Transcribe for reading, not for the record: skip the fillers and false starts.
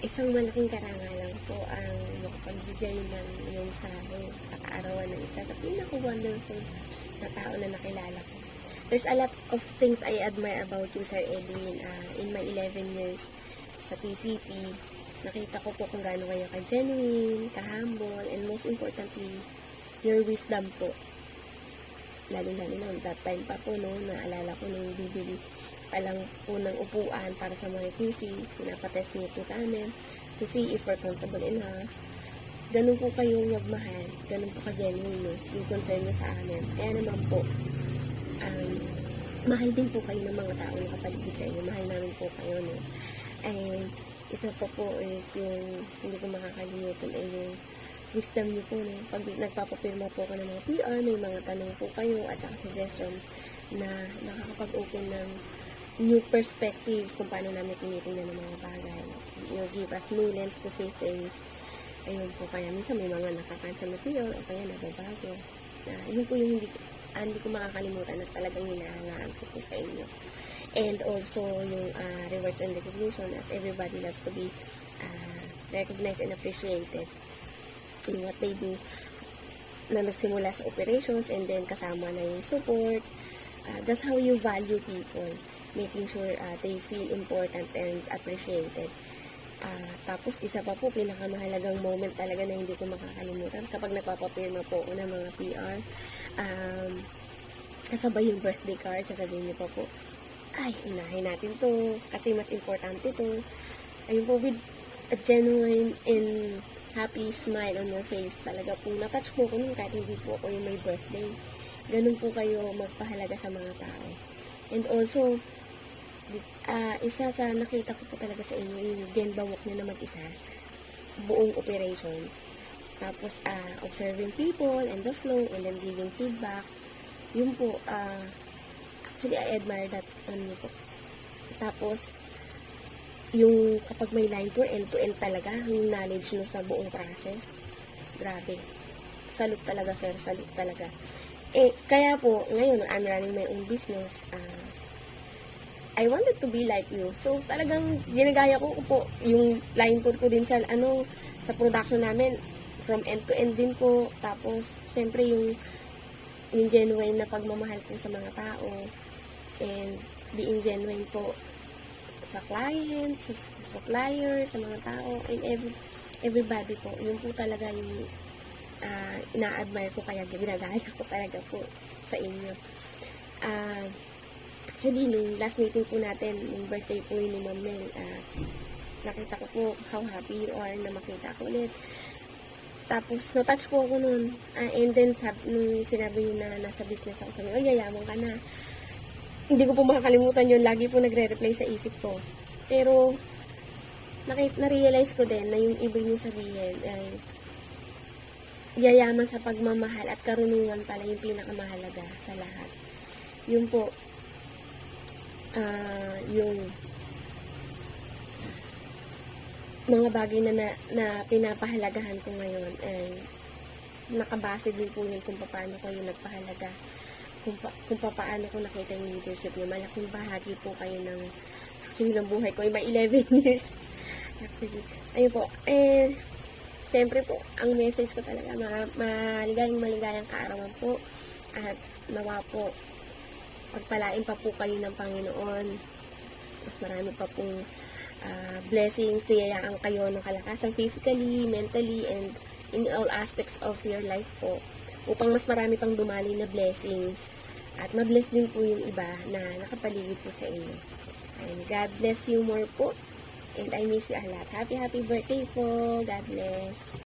Isang malaking karangalan po ang makapagbigay ng mensahe sa kaarawan ng isa sa pinaka-wonderful na tao na nakilala ko. There's a lot of things I admire about you, Sir Edwin. In my 11 years sa PCP, nakita ko po kung gaano kayo ka-genuine, ka-humble, and most importantly, your wisdom po. Lalo-lalo na that time pa po, no, naalala ko nung bibili pa lang po ng upuan para sa mga QC, pinapatest niyo po sa amin to see if we're comfortable enough. Ganun po kayo magmahal, ganun po ka-genuine, no, yung concern nyo sa amin. Kaya naman po, mahal din po kayo ng mga tao na kapaligid sa inyo. Mahal namin po kayo, no. And isa po is yung hindi ko makakalimutan ay yung wisdom niyo po, no. Pag nagpapapirma po ko ng mga PR, may mga tanong po kayo at saka suggestion na nakakapag-open ng new perspective kung paano namin tinitingnan ng mga bagay. You give us new lens to see things. Ayun po, kaya minsan may mga nakakansel na PR o kaya nababago. Yun po yung hindi ko makakalimutan at talagang hinahangaan ko po sa inyo. And also, yung rewards and recognition, as everybody loves to be recognized and appreciated in what they do na nagsimula sa operations and then kasama na yung support. That's how you value people, making sure they feel important and appreciated. Tapos isa pa po, pinakamahalagang moment talaga na hindi ko makakalimutan kapag nagpapapirma po ako ng mga PR, kasabay yung birthday card, sasabihin niyo po, ay, unahin natin to kasi mas importante to. Ayun po, with a genuine and happy smile on your face, talaga po natouch po ko nun kahit hindi po ako yung may birthday. Ganun po kayo magpahalaga sa mga tao. And also, isa sa nakita ko po talaga sa inyo, yung Genba walk nyo na mag-isa, buong operations. Tapos, observing people and the flow and then giving feedback. Yun po, actually, I admire that on you po. Tapos, yung kapag may line tour, end-to-end talaga, yung knowledge nyo sa buong process. Grabe. Salute talaga, sir. Salute talaga. Kaya po, ngayon, I'm running my own business. I wanted to be like you. So, talagang ginagaya ko po yung line tour ko din sa, sa production namin. From end to end din po. Tapos, syempre, yung genuine na pagmamahal po sa mga tao. And, being genuine po sa client, sa supplier, sa mga tao, and everybody po. Yun po talaga yung ina-admire ko, kaya ginagaya ko talaga po sa inyo. Actually, nung last meeting po natin, yung birthday po ni Ma'am Mel, nakita ko po how happy you are na makita ko ulit. Tapos, na-touch po ako nun. And then, nung sinabi niyo na nasa business ako, sabi, oh, yayaman ka na. Hindi ko po makakalimutan yun. Lagi po nagre-replay sa isip ko. Pero, na-realize ko din na yung ibig niyo sabihin ay yayaman sa pagmamahal at karunungan pala yung pinakamahalaga sa lahat. Yun po, yung mga bagay na pinapahalagahan ko ngayon ay nakabase din po yun kung paano kayo nagpahalaga, kung paano ko nakita yung leadership niyo. Malaking bahagi po kayo ng buhay ko. May 11 years actually. Ayun po, siyempre po, ang message ko talaga, maligayang kaarawan po at nawa po pagpalain pa po kayo ng Panginoon. Mas marami pa pong blessings, biyayaan kayo ng kalakasan physically, mentally, and in all aspects of your life po. Upang mas marami pang dumali na blessings. At ma-bless din po yung iba na nakapaligid po sa inyo. And God bless you more po. And I miss you a lot. Happy birthday po. God bless.